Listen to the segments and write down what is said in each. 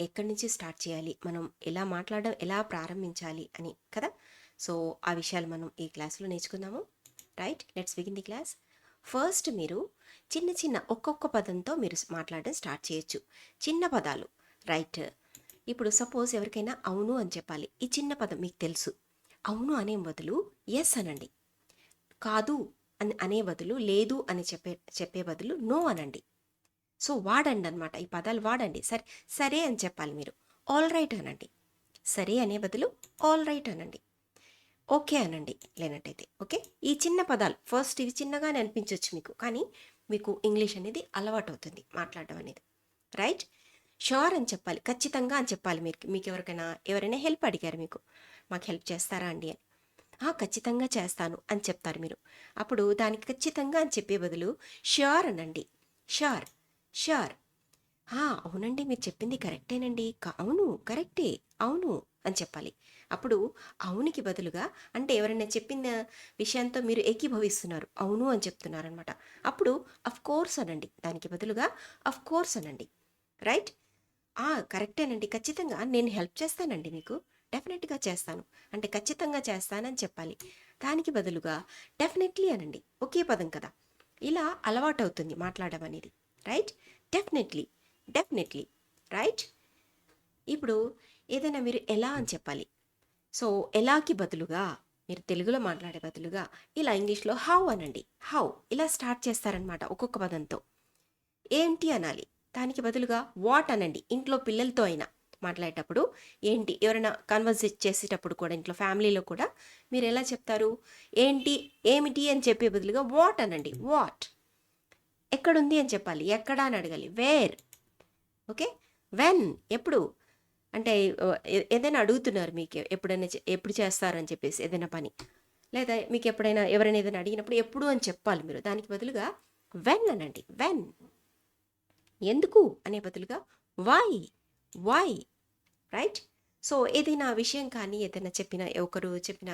ఎక్కడి నుంచి స్టార్ట్ చేయాలి, మనం ఎలా మాట్లాడడం ఎలా ప్రారంభించాలి అని కదా. సో ఆ విషయాలు మనం ఈ క్లాస్లో నేర్చుకుందాము. Right, let's begin the class. First మీరు చిన్న చిన్న ఒక్కొక్క పదంతో మీరు మాట్లాడడం స్టార్ట్ చేయొచ్చు. చిన్న పదాలు. రైట్, ఇప్పుడు సపోజ్ ఎవరికైనా అవును అని చెప్పాలి. ఈ చిన్న పదం మీకు తెలుసు. అవును అనే బదులు ఎస్ అనండి. కాదు అని అనే బదులు లేదు అని చెప్పే బదులు నో అనండి. సో వాడండి అనమాట, ఈ పదాలు వాడండి. సరే సరే అని చెప్పాలి మీరు. ఆల్ రైట్ అనండి. సరే అనే బదులు ఆల్ రైట్ అనండి. ఓకే అనండి లేనట్టయితే ఓకే. ఈ చిన్న పదాలు ఫస్ట్ ఇవి చిన్నగానే అనిపించవచ్చు మీకు, కానీ మీకు ఇంగ్లీష్ అనేది అలవాటు అవుతుంది మాట్లాడడం అనేది. రైట్, షూర్ అని చెప్పాలి, ఖచ్చితంగా అని చెప్పాలి. మీకు ఎవరైనా హెల్ప్ అడిగారు, మీకు మాకు హెల్ప్ చేస్తారా అండి అని. ఖచ్చితంగా చేస్తాను అని చెప్తారు మీరు. అప్పుడు దానికి ఖచ్చితంగా అని చెప్పే బదులు ష్యూర్ అనండి. Sure, sure. అవునండి మీరు చెప్పింది కరెక్టేనండి, అవును కరెక్టే, అవును అని చెప్పాలి. అప్పుడు అవునికి బదులుగా, అంటే ఎవరైనా చెప్పిన విషయంతో మీరు ఏకీభవిస్తున్నారు, అవును అని చెప్తున్నారనమాట. అప్పుడు అఫ్ కోర్స్ అనండి, దానికి బదులుగా అఫ్ కోర్స్ అనండి. రైట్, కరెక్టేనండి, ఖచ్చితంగా నేను హెల్ప్ చేస్తానండి, మీకు డెఫినెట్గా చేస్తాను అంటే ఖచ్చితంగా చేస్తానని చెప్పాలి. దానికి బదులుగా డెఫినెట్లీ అనండి. ఒకే పదం కదా, ఇలా అలవాటు అవుతుంది మాట్లాడడం అనేది. Right, definitely, definitely. రైట్, ఇప్పుడు ఏదైనా మీరు ఎలా అని చెప్పాలి. సో ఎలాకి బదులుగా మీరు తెలుగులో మాట్లాడే బదులుగా ఇలా ఇంగ్లీష్లో హౌ అనండి. హౌ, ఇలా స్టార్ట్ చేస్తారనమాట ఒక్కొక్క పదంతో. ఏంటి అనాలి, దానికి బదులుగా వాట్ అనండి. ఇంట్లో పిల్లలతో అయినా మాట్లాడేటప్పుడు ఏంటి, ఎవరైనా కన్వర్స్ చేసేటప్పుడు కూడా ఇంట్లో ఫ్యామిలీలో కూడా మీరు ఎలా చెప్తారు, ఏంటి ఏమిటి అని చెప్పే బదులుగా వాట్ అనండి. వాట్. ఎక్కడుంది అని చెప్పాలి, ఎక్కడ అని అడగాలి. వేర్. ఓకే, వెన్, ఎప్పుడు. అంటే ఏదైనా అడుగుతున్నారు మీకు, ఎప్పుడు చేస్తారని చెప్పేసి ఏదైనా పని, లేదా మీకు ఎప్పుడైనా ఎవరైనా ఏదైనా అడిగినప్పుడు ఎప్పుడు అని చెప్పాలి మీరు. దానికి బదులుగా వెన్ అనండి. వెన్. ఎందుకు అనే బదులుగా వై, వై. రైట్, సో ఏదైనా విషయం కానీ, ఏదైనా ఒకరు చెప్పిన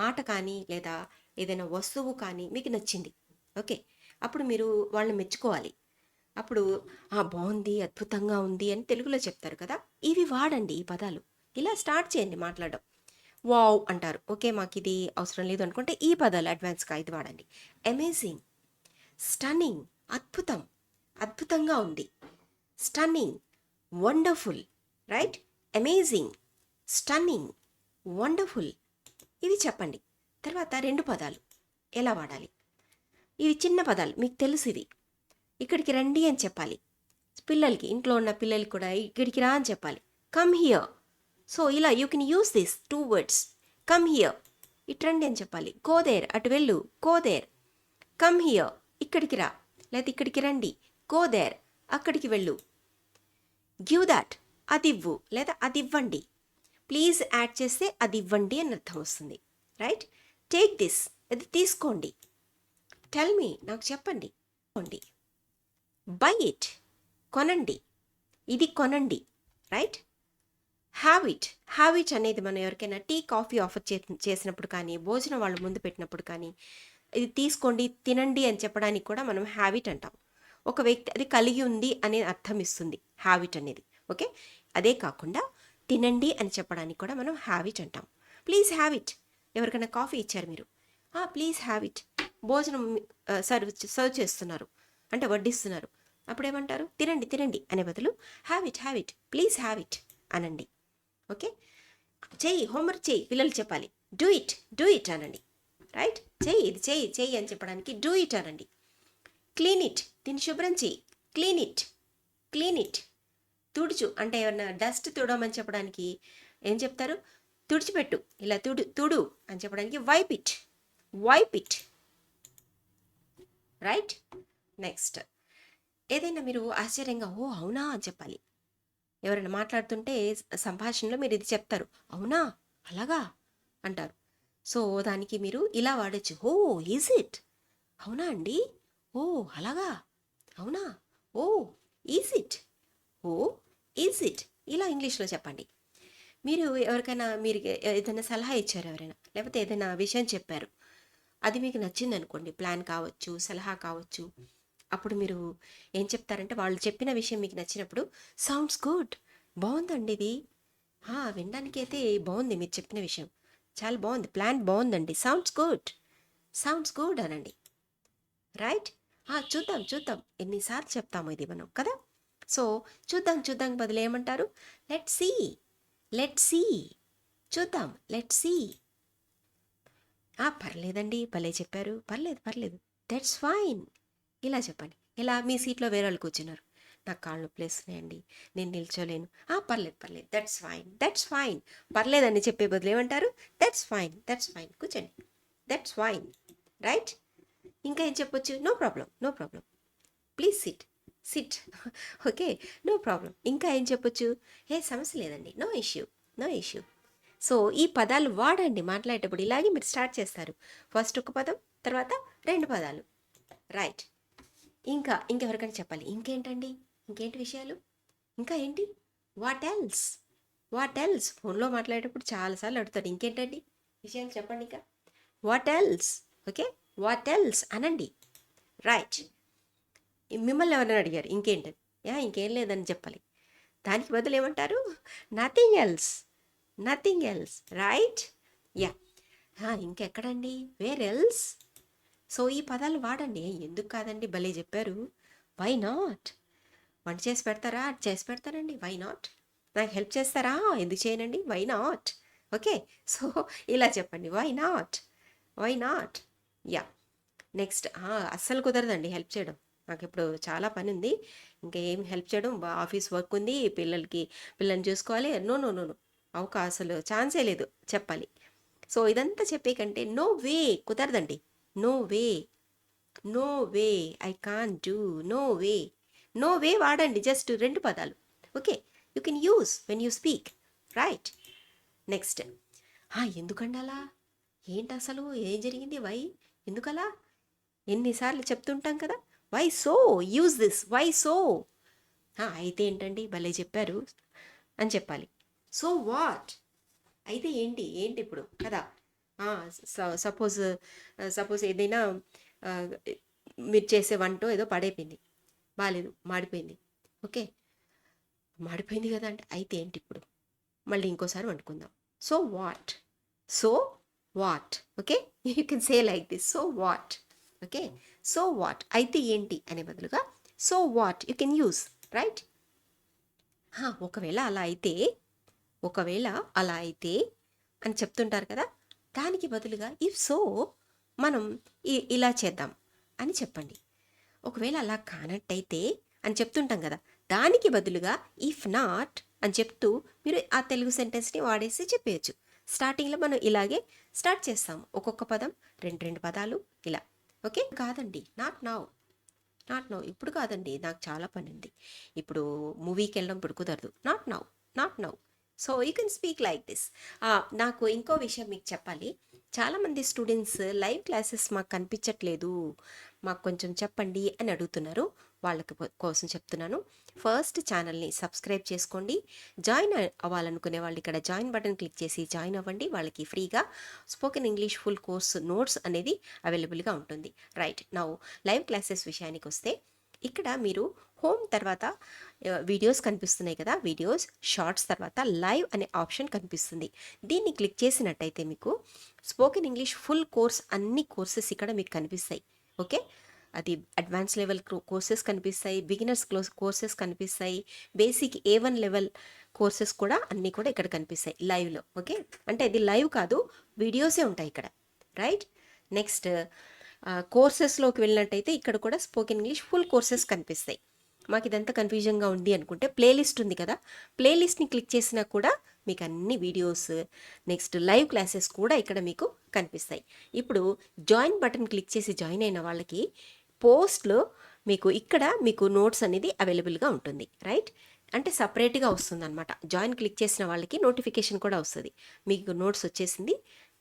మాట కానీ, లేదా ఏదైనా వస్తువు కానీ మీకు నచ్చింది. ఓకే, అప్పుడు మీరు వాళ్ళని మెచ్చుకోవాలి. అప్పుడు బాగుంది, అద్భుతంగా ఉంది అని తెలుగులో చెప్తారు కదా. ఇవి వాడండి, ఈ పదాలు. ఇలా స్టార్ట్ చేయండి మాట్లాడడం. వావ్ అంటారు, ఓకే మాకు ఇది అవసరం లేదు అనుకుంటే ఈ పదాలు అడ్వాన్స్గా ఇది వాడండి. అమేజింగ్, స్టన్నింగ్, అద్భుతం, అద్భుతంగా ఉంది. Stunning, wonderful. Right, amazing, stunning, wonderful. ఇవి చెప్పండి. తర్వాత రెండు పదాలు ఎలా వాడాలి. ఇవి చిన్న పదాలు మీకు తెలుసు. ఇవి ఇక్కడికి రండి అని చెప్పాలి. పిల్లలకి, ఇంట్లో ఉన్న పిల్లలకి కూడా ఇక్కడికి రా అని చెప్పాలి. Come here. సో ఇలా you can use this two words. Come here, ఇటు రండి అని చెప్పాలి. గో దేర్, అటు వెళ్ళు, గో దేర్. కమ్ హియర్, ఇక్కడికి రా, లేదా ఇక్కడికి రండి. గో దేర్, అక్కడికి వెళ్ళు. గివ్ దాట్, అది ఇవ్వు, లేదా అది ఇవ్వండి. ప్లీజ్ యాడ్ చేస్తే అది ఇవ్వండి అని అర్థం వస్తుంది. రైట్, టేక్ దిస్, ఇది తీసుకోండి. టెల్ మీ, నాకు చెప్పండి. బై ఇట్, కొనండి, ఇది కొనండి. Right, have it. Have it అనేది మనం ఎవరికైనా టీ కాఫీ ఆఫర్ చేసినప్పుడు కానీ, భోజనం వాళ్ళు ముందు పెట్టినప్పుడు కానీ, ఇది తీసుకోండి తినండి అని చెప్పడానికి కూడా మనం హ్యావ్ ఇట్ అంటాం. ఒక వ్యక్తి అది కలిగి ఉంది అనే అర్థం ఇస్తుంది హ్యావ్ ఇట్ అనేది. ఓకే, అదే కాకుండా తినండి అని చెప్పడానికి కూడా మనం హ్యావ్ ఇట్ అంటాం. Please have it. ఎవరికైనా కాఫీ ఇచ్చారు మీరు, ప్లీజ్ హ్యావ్ ఇట్. భోజనం సర్వ్ చేస్తున్నారు, అంటే వడ్డిస్తున్నారు. అప్పుడు ఏమంటారు, తినండి తినండి అనే బదులు have it, have it, please have it అనండి. ఓకే, చెయ్యి, హోంవర్క్ చెయ్యి, పిల్లలు చెప్పాలి. డూ ఇట్, డూ ఇట్ అనండి. రైట్, చెయ్యి, ఇది చెయ్యి చెయ్యి అని చెప్పడానికి డూ ఇట్ అనండి. క్లీన్ ఇట్, దీన్ని శుభ్రం చెయ్యి. Clean it, clean it. తుడుచు అంటే ఏమన్నా డస్ట్ తుడమని చెప్పడానికి ఏం చెప్తారు, తుడిచిపెట్టు, ఇలా తుడు తుడు అని చెప్పడానికి wipe it, wipe it. Right, next ఏదైనా మీరు ఆశ్చర్యంగా ఓ అవునా అని చెప్పాలి. ఎవరైనా మాట్లాడుతుంటే సంభాషణలో మీరు ఇది చెప్తారు, అవునా అలాగా అంటారు. సో దానికి మీరు ఇలా వాడచ్చు, ఓ ఈజ్ ఇట్, అవునా అండి, ఓ అలాగా, అవునా, oh is it, oh is it. ఇలా ఇంగ్లీష్లో చెప్పండి. మీరు ఎవరికైనా మీరు ఏదైనా సలహా ఇచ్చారు ఎవరైనా, లేకపోతే ఏదైనా విషయం చెప్పారు, అది మీకు నచ్చింది అనుకోండి, ప్లాన్ కావచ్చు, సలహా కావచ్చు. అప్పుడు మీరు ఏం చెప్తారంటే, వాళ్ళు చెప్పిన విషయం మీకు నచ్చినప్పుడు సౌండ్స్ గుడ్, బాగుందండి ఇది. వినడానికైతే బాగుంది మీరు చెప్పిన విషయం. చాలా బాగుంది. ప్లాన్ బాగుందండి. Sounds good. సౌండ్స్ గుడ్ అనండి. రైట్? చూద్దాం చూద్దాం. ఎన్నిసార్లు చెప్తాము ఇది మనం కదా! సో, చూద్దాం చూద్దాం బదులు ఏమంటారు? Let's see. Let's see. చూద్దాం. Let's see. పర్లేదండి. భలే చెప్పారు. పర్లేదు పర్లేదు. That's fine. ఇలా చెప్పండి. ఇలా మీ సీట్లో వేరే వాళ్ళు కూర్చున్నారు. నాకు కాళ్ళు నొప్పులేస్తున్నాయండి. నేను నిల్చోలేను. పర్లేదు పర్లేదు. That's fine. That's fine. పర్లేదని చెప్పే బదులు ఏమంటారు? That's fine. That's fine. కూర్చోండి. That's fine. రైట్? ఇంకా ఏం చెప్పొచ్చు? No problem. No problem. Please sit. Sit. Okay. No problem. ఇంకా ఏం చెప్పొచ్చు? సమస్య లేదండి. No issue. No issue. So ఈ పదాలు వాడండి మాట్లాడేటప్పుడు. ఇలాగే మీరు స్టార్ట్ చేస్తారు. ఫస్ట్ ఒక పదం, తర్వాత 2 పదాలు. రైట్? ఇంకెవరికైనా చెప్పాలి. ఇంకేంటండి? ఇంకేంటి విషయాలు? ఇంకా ఏంటి? What else? What else? ఫోన్లో మాట్లాడేటప్పుడు చాలాసార్లు అడుగుతాడు. ఇంకేంటండి విషయాలు చెప్పండి ఇంకా. What else? Okay. What else అనండి. రైట్? మిమ్మల్ని ఎవరైనా అడిగారు ఇంకేంటని, ఇంకేం లేదని చెప్పాలి. దానికి బదులు ఏమంటారు? Nothing else. Nothing else. Right? Yeah. ఇంకెక్కడండి? Where else? సో ఈ పదాలు వాడండి. ఎందుకు కాదండి, భలే చెప్పారు. Why not? వంట చేసి పెడతారా? చేసి పెడతానండి. Why not? నాకు హెల్ప్ చేస్తారా? ఎందుకు చేయనండి? Why not? ఓకే. సో ఇలా చెప్పండి. Why not? Why not? Yeah. Next అస్సలు కుదరదండి హెల్ప్ చేయడం. నాకు ఇప్పుడు చాలా పని ఉంది. ఇంకా ఏం హెల్ప్ చేయడం, ఆఫీస్ వర్క్ ఉంది, పిల్లల్ని చూసుకోవాలి. No no no no. అసలు ఛాన్సే లేదు చెప్పాలి. సో ఇదంతా చెప్పే కంటే నో వే, కుదరదండి. No way. No way. I can't do. No way. No way వాడండి. జస్ట్ 2 పదాలు. Okay. You can use when you speak. Right? Next ఎందుకండి అలా? ఏంటి అసలు? ఏం జరిగింది? వై? ఎందుకలా? ఎన్నిసార్లు చెప్తుంటాం కదా. Why so? Use this. Why so? అయితే ఏంటండి, భలే చెప్పారు అని చెప్పాలి. So what? అయితే ఏంటి? ఏంటి ఇప్పుడు కదా. సపోజ్ సపోజ్ ఏదైనా మీరు చేసే వంటో ఏదో పడైపోయింది, బాగాలేదు, మాడిపోయింది. ఓకే. మాడిపోయింది కదా అంటే అయితే ఏంటి ఇప్పుడు? మళ్ళీ ఇంకోసారి వండుకుందాం. So what? So what? Okay. You can say like this. So what? Okay. So what అయితే ఏంటి అనే బదులుగా so what you can use. Right? ఒకవేళ అలా అయితే అని చెప్తుంటారు కదా. దానికి బదులుగా ఇఫ్ సో మనం ఇలా చేద్దాం అని చెప్పండి. ఒకవేళ అలా కానట్టయితే అని చెప్తుంటాం కదా. దానికి బదులుగా ఇఫ్ నాట్ అని చెప్తూ మీరు ఆ తెలుగు సెంటెన్స్ని వాడేసి చెప్పేయచ్చు. స్టార్టింగ్లో మనం ఇలాగే స్టార్ట్ చేస్తాము. ఒక్కొక్క పదం 2 పదాలు ఇలా. ఓకే. కాదండి, నాట్ నౌ. నాట్ నౌ ఇప్పుడు కాదండి, నాకు చాలా పని ఉంది, ఇప్పుడు మూవీకి వెళ్ళడం ఇప్పుడు కుదరదు. Not now. Not now. So you can speak like this. నాకు ఇంకో విషయం మీకు చెప్పాలి. చాలామంది స్టూడెంట్స్ లైవ్ క్లాసెస్ మాకు కనిపించట్లేదు, మాకు కొంచెం చెప్పండి అని అడుగుతున్నారు. వాళ్ళకి కోసం చెప్తున్నాను. ఫస్ట్ ఛానల్ని సబ్స్క్రైబ్ చేసుకోండి. జాయిన్ అవ్వాలనుకునే వాళ్ళు ఇక్కడ జాయిన్ బటన్ క్లిక్ చేసి జాయిన్ అవ్వండి. వాళ్ళకి ఫ్రీగా spoken English full course notes అనేది అవైలబుల్గా ఉంటుంది. రైట్? నౌ లైవ్ క్లాసెస్ విషయానికి వస్తే ఇక్కడ మీరు హోమ్ తర్వాత వీడియోస్ కనిపిస్తున్నాయి కదా. వీడియోస్ షార్ట్స్ తర్వాత లైవ్ అనే ఆప్షన్ కనిపిస్తుంది. దీన్ని క్లిక్ చేసినట్టయితే మీకు స్పోకెన్ ఇంగ్లీష్ ఫుల్ కోర్స్ అన్ని కోర్సెస్ ఇక్కడ మీకు కనిపిస్తాయి. ఓకే. అది అడ్వాన్స్ లెవెల్ కోర్సెస్ కనిపిస్తాయి, బిగినర్స్ కోర్సెస్ కనిపిస్తాయి, బేసిక్ A1 లెవెల్ కోర్సెస్ కూడా అన్నీ కూడా ఇక్కడ కనిపిస్తాయి లైవ్లో. ఓకే. అంటే ఇది లైవ్ కాదు, వీడియోసే ఉంటాయి ఇక్కడ. రైట్? నెక్స్ట్ కోర్సెస్లోకి వెళ్ళినట్టయితే ఇక్కడ కూడా స్పోకెన్ ఇంగ్లీష్ ఫుల్ కోర్సెస్ కనిపిస్తాయి. మాకు ఇదంతా కన్ఫ్యూజన్గా ఉంది అనుకుంటే ప్లేలిస్ట్ ఉంది కదా, ప్లేలిస్ట్ని క్లిక్ చేసినా కూడా మీకు అన్ని వీడియోస్ నెక్స్ట్ లైవ్ క్లాసెస్ కూడా ఇక్కడ మీకు కనిపిస్తాయి. ఇప్పుడు జాయిన్ బటన్ క్లిక్ చేసి జాయిన్ అయిన వాళ్ళకి పోస్ట్లో మీకు నోట్స్ అనేది అవైలబుల్గా ఉంటుంది. రైట్? అంటే సపరేట్గా వస్తుంది అనమాట. జాయిన్ క్లిక్ చేసిన వాళ్ళకి నోటిఫికేషన్ కూడా వస్తుంది, మీకు నోట్స్ వచ్చేసింది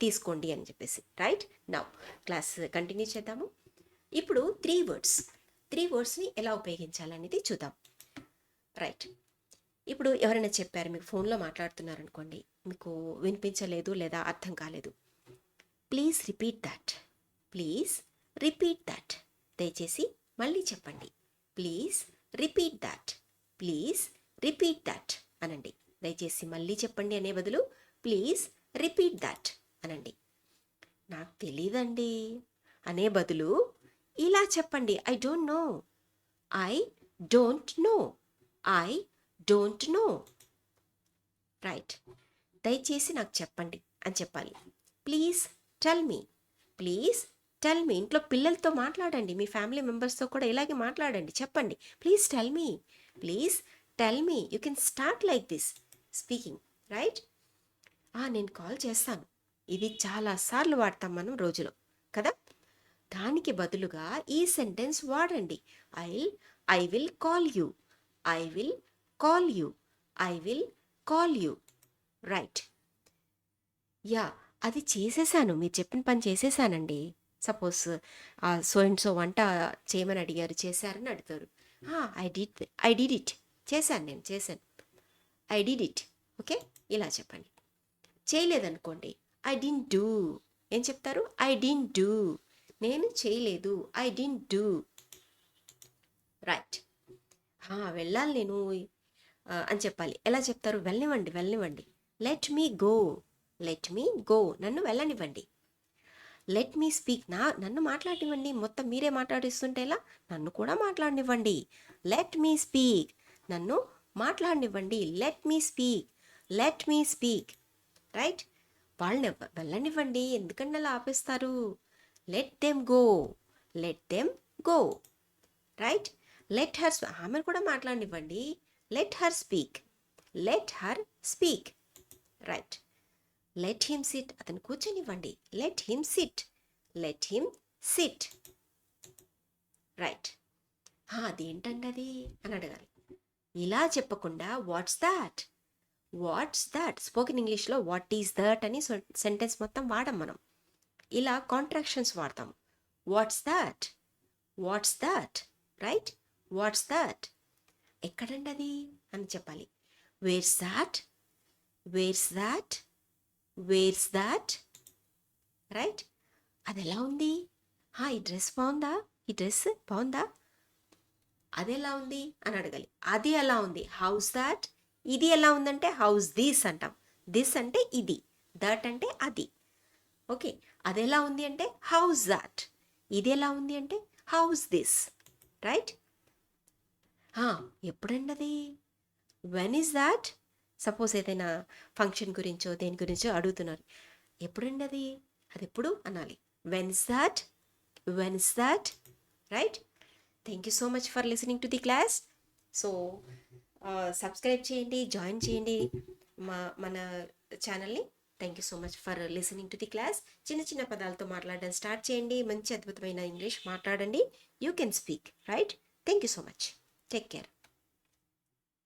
తీసుకోండి అని చెప్పేసి. రైట్? నౌ క్లాస్ కంటిన్యూ చేద్దాము. ఇప్పుడు 3 వర్డ్స్ని ఎలా ఉపయోగించాలనేది చూద్దాం. రైట్? ఇప్పుడు ఎవరైనా చెప్పారు, మీకు ఫోన్లో మాట్లాడుతున్నారనుకోండి, మీకు వినిపించలేదు లేదా అర్థం కాలేదు. Please repeat that. Please repeat that. దయచేసి మళ్ళీ చెప్పండి. Please repeat that. Please repeat that. అనండి. దయచేసి మళ్ళీ చెప్పండి అనే బదులు ప్లీజ్ రిపీట్ దట్ అనండి. నాకు తెలీదండి అనే బదులు ఇలా చెప్పండి, I don't know, I don't know, I don't know. Right. దయచేసి నాకు చెప్పండి అని చెప్పాలి. Please tell me, please tell me. ఇంట్లో పిల్లలతో మాట్లాడండి, మీ ఫ్యామిలీ మెంబర్స్తో కూడా ఇలాగే మాట్లాడండి, చెప్పండి please tell me, please tell me. You can start like this speaking, right. నేను కాల్ చేస్తాను, ఇది చాలాసార్లు వాడతాం మనం రోజులో కదా. దానికి బదులుగా ఈ సెంటెన్స్ వాడండి. I will call you, I will call you, I will call you. Right. Yeah, అది చేసేసాను, మీరు చెప్పిన పని చేసేసానండి. సపోజ్ సో అండ్ సో వంట చేయమని అడిగారు, చేశారని అడుగుతారు. ఐ డిడ్ ఇట్, చేశాను, నేను చేశాను, ఐ డిడ్ ఇట్. ఓకే, ఇలా చెప్పండి. చేయలేదనుకోండి, ఐ డిడ్ంట్ డూ. ఏం చెప్తారు? ఐ డిడ్ంట్ డూ, నేను చేయలేదు, ఐ డిడ్ంట్ డూ. రైట్. వెళ్ళాలి నేను అని చెప్పాలి. ఎలా చెప్తారు? వెళ్ళనివ్వండి, వెళ్ళనివ్వండి. Let me go, let me go, నన్ను వెళ్ళనివ్వండి. లెట్ మీ స్పీక్, నన్ను మాట్లాడనివ్వండి. మొత్తం మీరే మాట్లాడిస్తుంటే ఎలా, నన్ను కూడా మాట్లాడనివ్వండి. లెట్ మీ స్పీక్, నన్ను మాట్లాడనివ్వండి. Let me speak, let me speak. Right. వాళ్ళని వెళ్ళనివ్వండి, ఎందుకంటే అలా ఆపేస్తారు. Let them go, let them go. Right. Let her, ఆమెను కూడా మాట్లాడనివ్వండి. Let her speak, let her speak. Right. Let him sit, అతను కూర్చొనివ్వండి. Let him sit, let him sit. Right. అదేంటండి అది అని అడగాలి. ఇలా చెప్పకుండా what's that, what's that. Spoken ఇంగ్లీష్లో వాట్ ఈస్ దట్ అని సెంటెన్స్ మొత్తం వాడం మనం. ఇలా కాంట్రాక్షన్స్ వాడతాం. What's that, what's that. Right. What's that, ఎక్కడండి అది అని చెప్పాలి. Where's that, where's that, where's that. Right. అది ఎలా ఉంది? ఈ డ్రెస్ బాగుందా, ఈ డ్రెస్ బాగుందా, అది ఎలా ఉంది అని అడగాలి. అది ఎలా ఉంది? House that. ఇది ఎలా ఉందంటే హౌస్ దిస్ అంటాం. దిస్ అంటే ఇది, దట్ అంటే అది. ఓకే. అది ఎలా ఉంది అంటే హౌస్ దాట్. ఇది ఎలా ఉంది అంటే హౌస్ దిస్. రైట్. ఎప్పుడండి అది? When is that? సపోజ్ ఏదైనా ఫంక్షన్ గురించో దేని గురించో అడుగుతున్నారు, ఎప్పుడండి అది, అది ఎప్పుడు అనాలి. When is that, when is that. Right. Thank you so much for listening to the class. So subscribe చేయండి, జాయిన్ చేయండి మన ఛానల్ని. Thank you so much for listening to the class. చిన్న చిన్న పదాలతో మాట్లాడడం స్టార్ట్ చేయండి. మంచి అద్భుతమైన ఇంగ్లీష్ మాట్లాడండి. You can speak. Right. Thank you so much. Take care.